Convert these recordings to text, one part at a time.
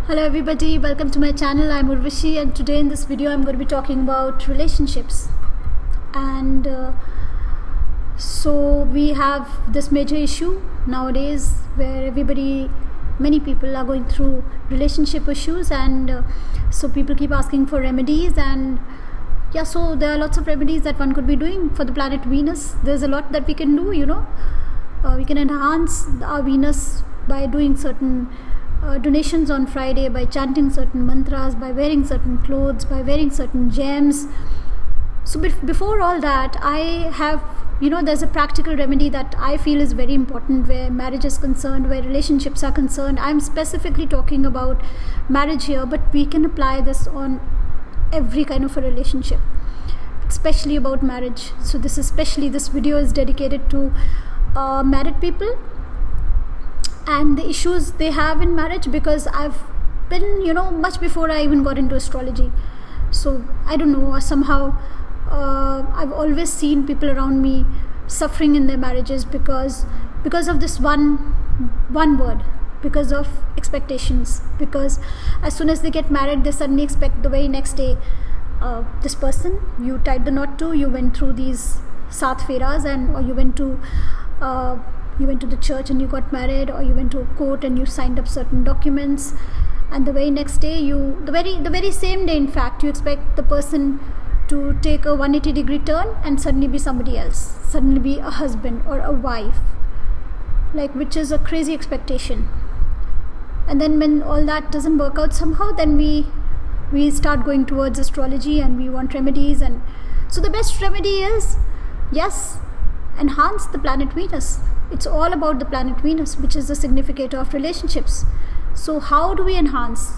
Hello everybody, welcome to my channel. I'm Urvashi, and today in this video I'm going to be talking about relationships. And so we have this major issue nowadays where many people are going through relationship issues, and so people keep asking for remedies. And yeah, so there are lots of remedies that one could be doing for the planet Venus. There's a lot that we can do, we can enhance our Venus by doing certain donations on Friday, by chanting certain mantras, by wearing certain clothes, by wearing certain gems. So before all that, I have, there's a practical remedy that I feel is very important where marriage is concerned, where relationships are concerned. I'm specifically talking about marriage here, but we can apply this on every kind of a relationship, especially about marriage. So this video is dedicated to married people and the issues they have in marriage, because I've been, much before I even got into astrology. So I don't know, somehow I've always seen people around me suffering in their marriages because of this one word, because of expectations. Because as soon as they get married, they suddenly expect the very next day, this person you tied the knot to, you went through these Saat Feras, or you went to the church and you got married, or you went to a court and you signed up certain documents, and the very next day, the very same day in fact, you expect the person to take a 180-degree turn and suddenly be somebody else, suddenly be a husband or a wife, which is a crazy expectation. And then when all that doesn't work out somehow, then we start going towards astrology and we want remedies. And so the best remedy is, yes, enhance the planet Venus. It's all about the planet Venus, which is the significator of relationships. So how do we enhance?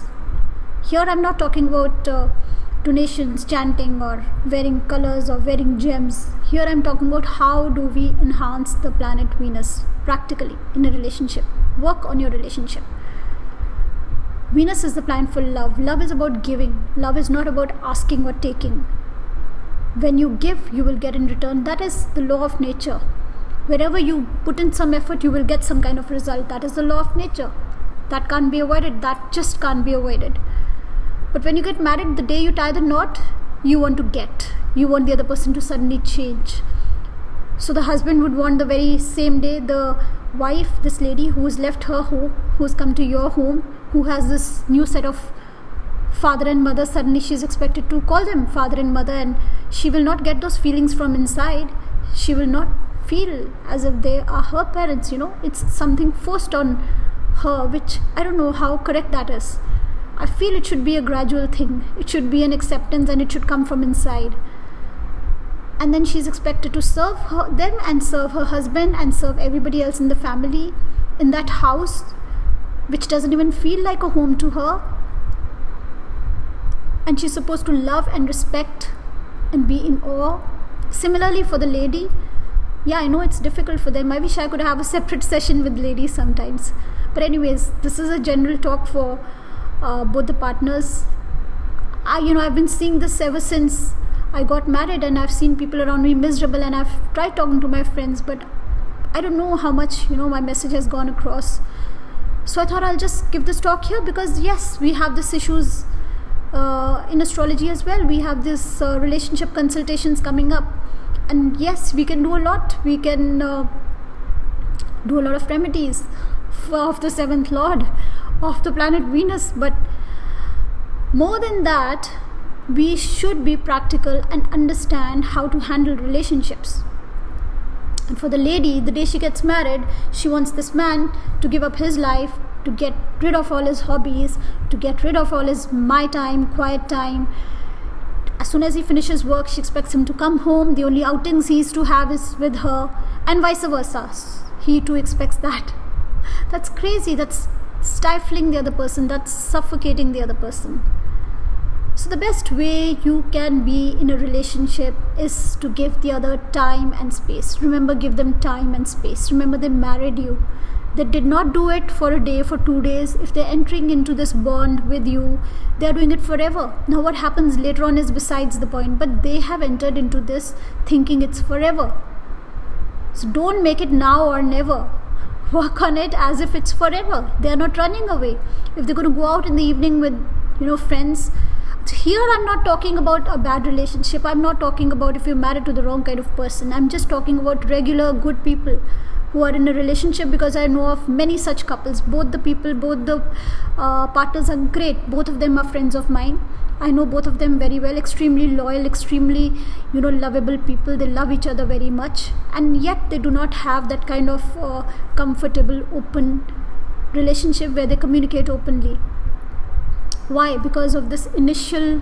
Here I'm not talking about donations, chanting, or wearing colors, or wearing gems. Here I'm talking about how do we enhance the planet Venus practically in a relationship. Work on your relationship. Venus is the planet for love. Love is about giving. Love is not about asking or taking. When you give, you will get in return. That is the law of nature. Wherever you put in some effort, you will get some kind of result. That is the law of nature. That can't be avoided. That just can't be avoided. But when you get married, the day you tie the knot, you want to get. You want the other person to suddenly change. So the husband would want the very same day the wife, this lady who has left her home, who has come to your home, who has this new set of father and mother, suddenly she's expected to call them father and mother, and she will not get those feelings from inside. She will not feel as if they are her parents, It's something forced on her, which I don't know how correct that is. I feel it should be a gradual thing. It should be an acceptance, and it should come from inside. And then she's expected to serve them and serve her husband and serve everybody else in the family, in that house, which doesn't even feel like a home to her. And she's supposed to love and respect and be in awe. Similarly for the lady, yeah, I know it's difficult for them. I wish I could have a separate session with ladies sometimes. But anyways, this is a general talk for both the partners. I've been seeing this ever since I got married, and I've seen people around me miserable, and I've tried talking to my friends, but I don't know how much, my message has gone across. So I thought I'll just give this talk here, because yes, we have these issues in astrology as well. We have this relationship consultations coming up. And yes, we can do a lot. We can do a lot of remedies of the seventh lord of the planet Venus. But more than that, we should be practical and understand how to handle relationships. And for the lady, the day she gets married, she wants this man to give up his life, to get rid of all his hobbies, to get rid of all his my time, quiet time. As soon as he finishes work, she expects him to come home. The only outings he is to have is with her, and vice versa. He too expects that. That's crazy. That's stifling the other person. That's suffocating the other person. So the best way you can be in a relationship is to give the other time and space. Remember, give them time and space. Remember, they married you. They did not do it for a day, for 2 days. If they're entering into this bond with you, they're doing it forever. Now what happens later on is besides the point, but they have entered into this thinking it's forever. So don't make it now or never. work on it as if it's forever. They are not running away. If they're going to go out in the evening with, friends, here I'm not talking about a bad relationship. I'm not talking about if you're married to the wrong kind of person. I'm just talking about regular good people who are in a relationship, because I know of many such couples. Both the partners are great. Both of them are friends of mine. I know both of them very well, extremely loyal, extremely, lovable people. They love each other very much, and yet they do not have that kind of comfortable, open relationship where they communicate openly. Why? Because of this initial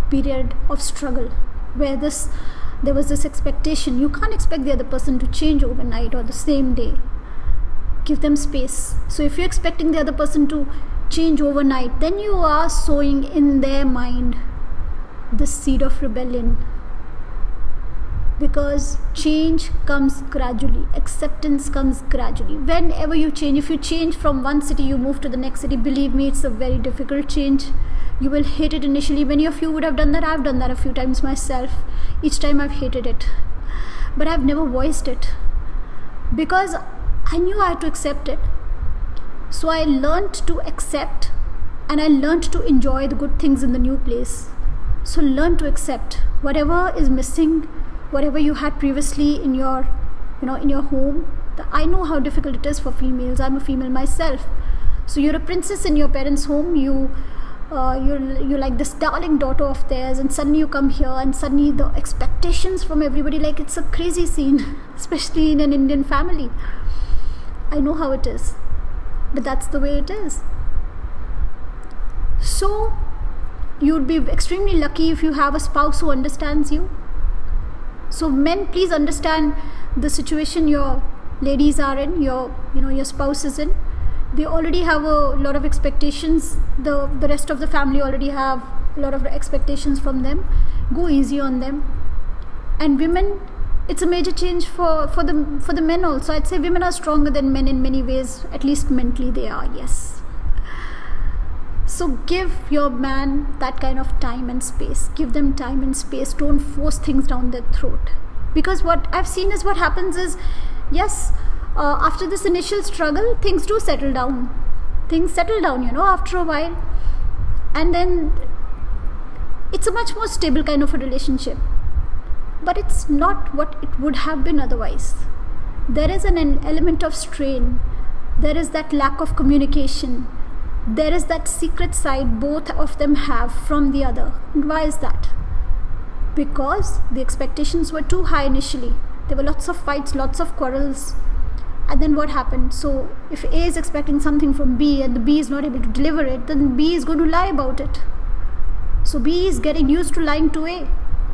period of struggle where there was this expectation. You can't expect the other person to change overnight or the same day. Give them space. So if you're expecting the other person to change overnight, then you are sowing in their mind the seed of rebellion. Because change comes gradually, acceptance comes gradually. Whenever you change, if you change from one city, you move to the next city, believe me, it's a very difficult change. You will hate it initially. Many of you would have done that. I've done that a few times myself. Each time I've hated it, but I've never voiced it because I knew I had to accept it. So I learned to accept, and I learned to enjoy the good things in the new place. So learn to accept whatever is missing, whatever you had previously in your home. I know how difficult it is for females. I'm a female myself. So you're a princess in your parents' home. You're like this darling daughter of theirs, and suddenly you come here, and suddenly the expectations from everybody, like it's a crazy scene, especially in an Indian family. I know how it is. But that's the way it is. So you'd be extremely lucky if you have a spouse who understands you. So men, please understand the situation your ladies are in, your spouse is in. They already have a lot of expectations. The rest of the family already have a lot of expectations from them. Go easy on them. And women, it's a major change for the men also. I'd say women are stronger than men in many ways, at least mentally they are, yes. So give your man that kind of time and space. Give them time and space. Don't force things down their throat. Because what I've seen is, what happens is, yes, after this initial struggle, things do settle down. Things settle down, after a while. And then it's a much more stable kind of a relationship. But it's not what it would have been otherwise. There is an element of strain. There is that lack of communication. There is that secret side both of them have from the other. And why is that? Because the expectations were too high initially. There were lots of fights, lots of quarrels. And then what happened? So if A is expecting something from B and the B is not able to deliver it, then B is going to lie about it. So B is getting used to lying to A,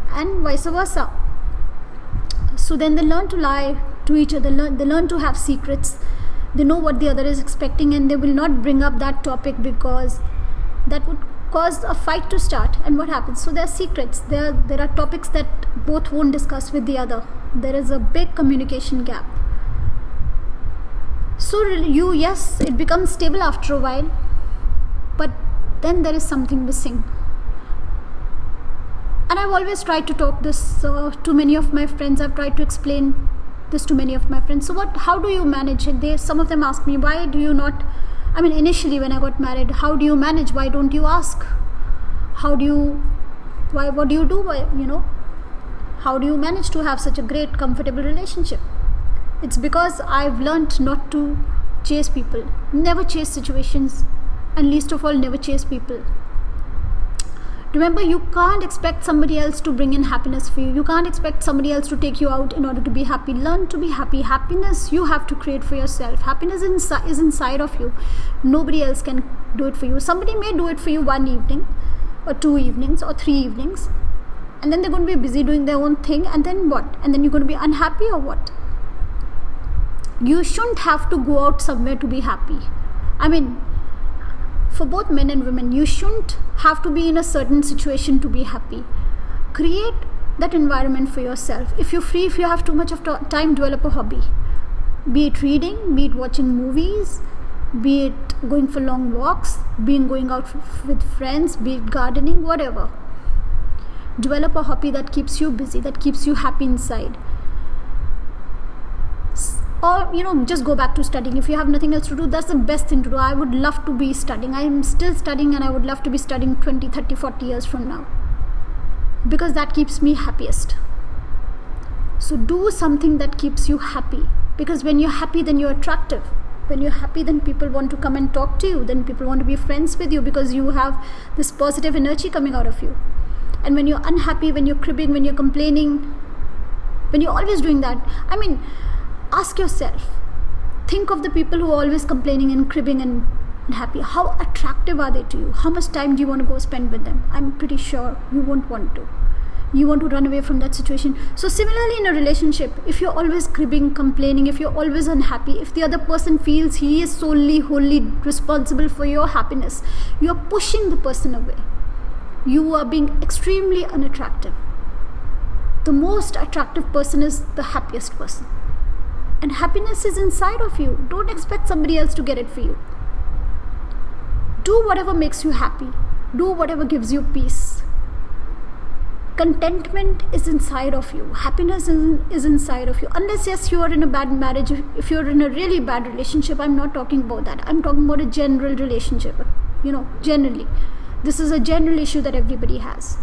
and vice versa. So then they learn to lie to each other. They learn to have secrets. They know what the other is expecting, and they will not bring up that topic because that would cause a fight to start. And what happens? So there are secrets. There are topics that both won't discuss with the other. There is a big communication gap. So yes, it becomes stable after a while, but then there is something missing. And I've always tried to talk this to many of my friends. I've tried to explain this to many of my friends. So how do you manage it? Some of them ask me, why do you not, initially when I got married, how do you manage? Why don't you ask? What do you do? How do you manage to have such a great, comfortable relationship? It's because I've learned not to chase people. Never chase situations, and least of all, never chase people. Remember, you can't expect somebody else to bring in happiness for you. You can't expect somebody else to take you out in order to be happy. Learn to be happy. Happiness you have to create for yourself. Happiness is inside of you. Nobody else can do it for you. Somebody may do it for you one evening, or 2 evenings, or 3 evenings, and then they're going to be busy doing their own thing, and then what? And then you're going to be unhappy, or what? You shouldn't have to go out somewhere to be happy. For both men and women, you shouldn't have to be in a certain situation to be happy. Create that environment for yourself. If you're free, if you have too much of time, develop a hobby. Be it reading, be it watching movies, be it going for long walks, going out with friends, be it gardening, whatever. Develop a hobby that keeps you busy, that keeps you happy inside. or just go back to studying. If you have nothing else to do, that's the best thing to do. I would love to be studying. I am still studying, and I would love to be studying 20, 30, 40 years from now, because that keeps me happiest. So do something that keeps you happy, because when you're happy, then you're attractive. When you're happy, then people want to come and talk to you, then people want to be friends with you, because you have this positive energy coming out of you. And when you're unhappy, when you're cribbing, when you're complaining, when you're always doing that, ask yourself, think of the people who are always complaining and cribbing and happy. How attractive are they to you? How much time do you want to go spend with them? I'm pretty sure you won't want to. You want to run away from that situation. So similarly in a relationship, if you're always cribbing, complaining, if you're always unhappy, if the other person feels he is solely, wholly responsible for your happiness, you're pushing the person away. You are being extremely unattractive. The most attractive person is the happiest person. And happiness is inside of you. Don't expect somebody else to get it for you. Do whatever makes you happy. Do whatever gives you peace. Contentment is inside of you. Happiness is inside of you. Unless, yes, you are in a bad marriage. If you're in a really bad relationship, I'm not talking about that. I'm talking about a general relationship. Generally. This is a general issue that everybody has.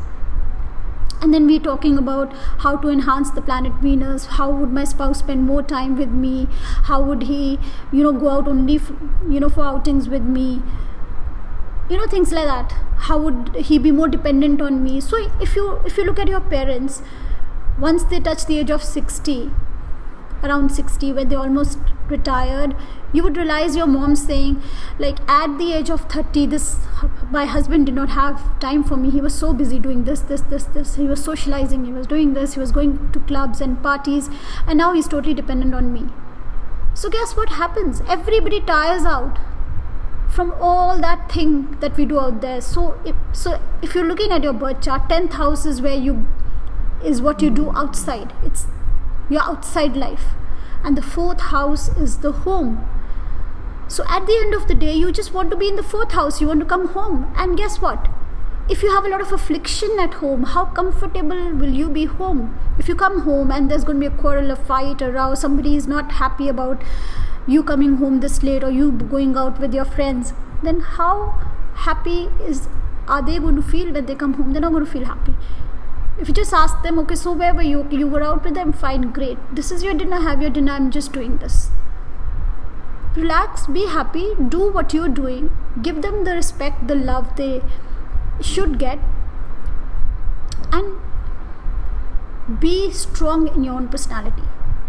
And then we're talking about how to enhance the planet Venus. How would my spouse spend more time with me? How would he, go out only, for outings with me? Things like that. How would he be more dependent on me? So if you look at your parents, once they touch the age of 60, around 60, when they almost retired, you would realize your mom saying, like, at the age of 30, my husband did not have time for me. He was so busy doing this. He was socializing, he was doing this, he was going to clubs and parties, and now he's totally dependent on me. So guess what happens? Everybody tires out from all that thing that we do out there. So if you're looking at your birth chart, 10th house is what you do outside. It's your outside life. And the 4th house is the home. So at the end of the day, you just want to be in the 4th house. You want to come home. And guess what? If you have a lot of affliction at home, how comfortable will you be home? If you come home and there's going to be a quarrel, a fight, a row, somebody is not happy about you coming home this late or you going out with your friends, then how happy are they going to feel when they come home? They're not going to feel happy. If you just ask them, okay, so where were you? You were out with them? Fine, great. This is your dinner, have your dinner, I'm just doing this. Relax, be happy, do what you're doing, give them the respect, the love they should get, and be strong in your own personality.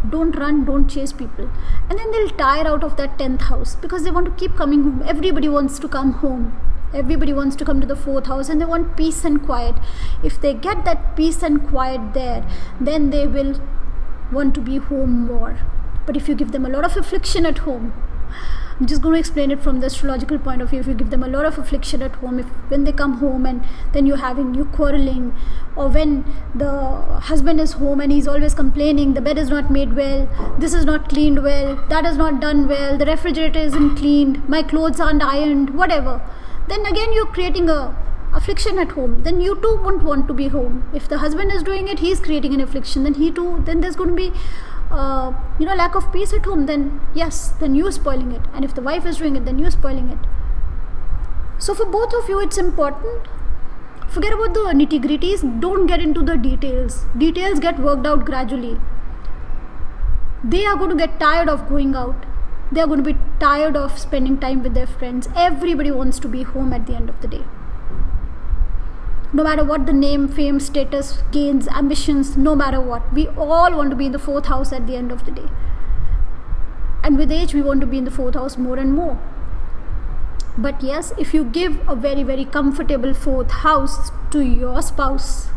Don't run, don't chase people. And then they'll tire out of that 10th house because they want to keep coming home. Everybody wants to come home. Everybody wants to come to the 4th house, and they want peace and quiet. If they get that peace and quiet there, then they will want to be home more. But if you give them a lot of affliction at home, I'm just going to explain it from the astrological point of view. If you give them a lot of affliction at home, when they come home and then you're quarreling, or when the husband is home and he's always complaining, the bed is not made well, this is not cleaned well, that is not done well, the refrigerator isn't cleaned, my clothes aren't ironed, whatever, then again you're creating a affliction at home. Then you too won't want to be home. If the husband is doing it, he's creating an affliction, then there's going to be lack of peace at home. Then you're spoiling it. And if the wife is doing it, then you're spoiling it. So for both of you, it's important. Forget about the nitty-gritties. Don't get into the details. Details get worked out gradually. They are going to get tired of going out. They are going to be tired of spending time with their friends. Everybody wants to be home at the end of the day. No matter what the name, fame, status, gains, ambitions, no matter what. We all want to be in the 4th house at the end of the day. And with age, we want to be in the 4th house more and more. But yes, if you give a very, very comfortable 4th house to your spouse,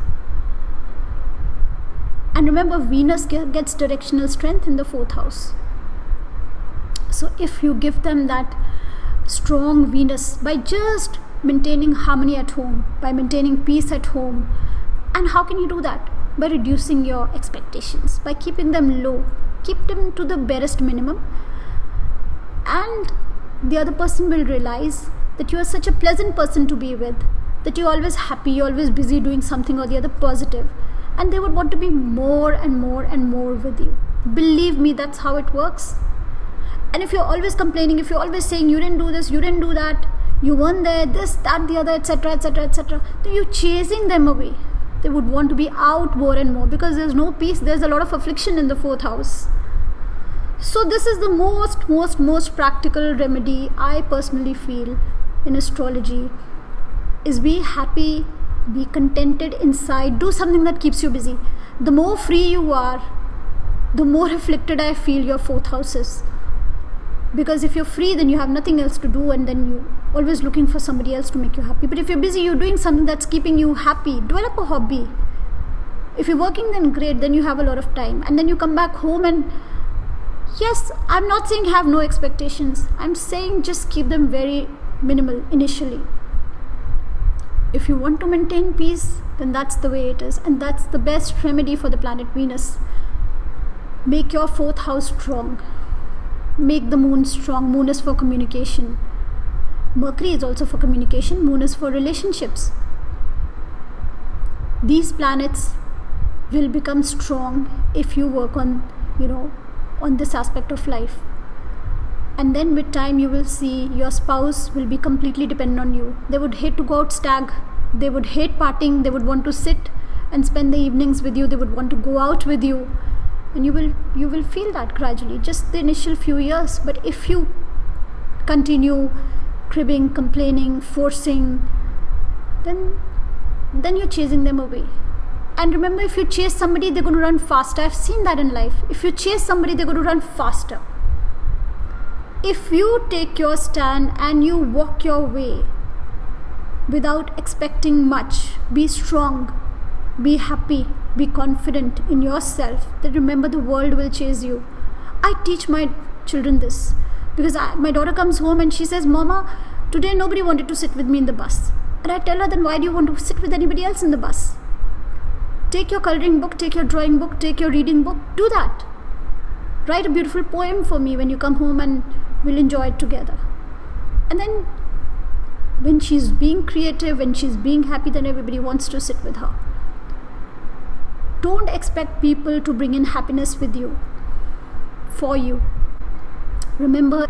and remember, Venus gets directional strength in the 4th house. So if you give them that strong Venus by just maintaining harmony at home, by maintaining peace at home. And how can you do that? By reducing your expectations, by keeping them low, keep them to the barest minimum, and the other person will realize that you are such a pleasant person to be with, that you're always happy, you're always busy doing something or the other positive, and they would want to be more and more and more with you. Believe me, that's how it works. And if you're always complaining, if you're always saying you didn't do this, you didn't do that, you weren't there, this, that, the other, etc., etc., etc., then you're chasing them away. They would want to be out more and more because there's no peace. There's a lot of affliction in the 4th house. So this is the most practical remedy I personally feel in astrology is be happy, be contented inside, do something that keeps you busy. The more free you are, the more afflicted I feel your 4th house is. Because if you're free, then you have nothing else to do, and then you're always looking for somebody else to make you happy. But if you're busy, you're doing something that's keeping you happy. Develop a hobby. If you're working, then great, then you have a lot of time. And then you come back home and, yes, I'm not saying have no expectations. I'm saying just keep them very minimal initially. If you want to maintain peace, then that's the way it is. And that's the best remedy for the planet Venus. Make your 4th house strong. Make the moon strong. Moon is for communication. Mercury is also for communication. Moon is for relationships. These planets will become strong if you work on, on this aspect of life. And then with time you will see your spouse will be completely dependent on you. They would hate to go out stag. They would hate partying. They would want to sit and spend the evenings with you. They would want to go out with you. And you will feel that gradually, just the initial few years. But if you continue cribbing, complaining, forcing, then you're chasing them away. And remember, if you chase somebody, they're going to run faster. I've seen that in life. If you chase somebody, they're going to run faster. If you take your stand and you walk your way without expecting much, be strong, be happy, be confident in yourself, then remember the world will chase you. I teach my children this because my daughter comes home and she says, Mama, today nobody wanted to sit with me in the bus. And I tell her, then why do you want to sit with anybody else in the bus? Take your coloring book, take your drawing book, take your reading book, do that. Write a beautiful poem for me when you come home and we'll enjoy it together. And then when she's being creative, when she's being happy, then everybody wants to sit with her. Don't expect people to bring in happiness with you, for you. Remember,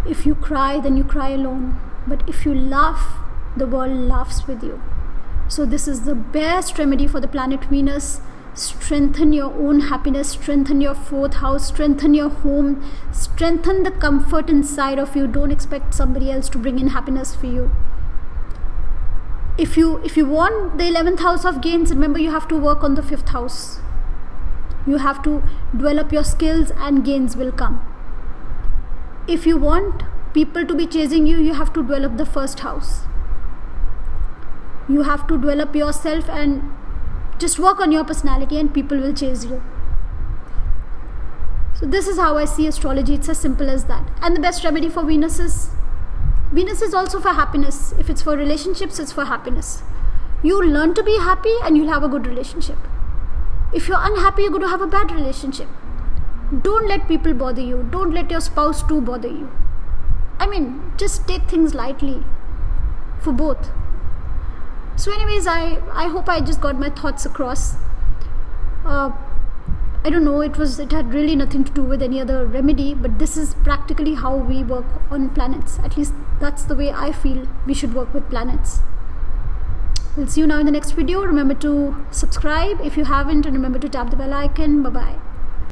if you cry, then you cry alone. But if you laugh, the world laughs with you. So this is the best remedy for the planet Venus. Strengthen your own happiness, strengthen your 4th house, strengthen your home, strengthen the comfort inside of you. Don't expect somebody else to bring in happiness for you. If you want the 11th house of gains, remember you have to work on the 5th house. You have to develop your skills and gains will come. If you want people to be chasing you, you have to develop the 1st house. You have to develop yourself and just work on your personality and people will chase you. So this is how I see astrology. It's as simple as that. And the best remedy for Venus is also for happiness. If it's for relationships, it's for happiness. You learn to be happy and you'll have a good relationship. If you're unhappy, you're going to have a bad relationship. Don't let people bother you. Don't let your spouse too bother you. Just take things lightly for both. So anyways, I hope I just got my thoughts across. I don't know, it had really nothing to do with any other remedy, but this is practically how we work on planets. At least that's the way I feel we should work with planets. We'll see you now in the next video. Remember to subscribe if you haven't, and remember to tap the bell icon. Bye-bye.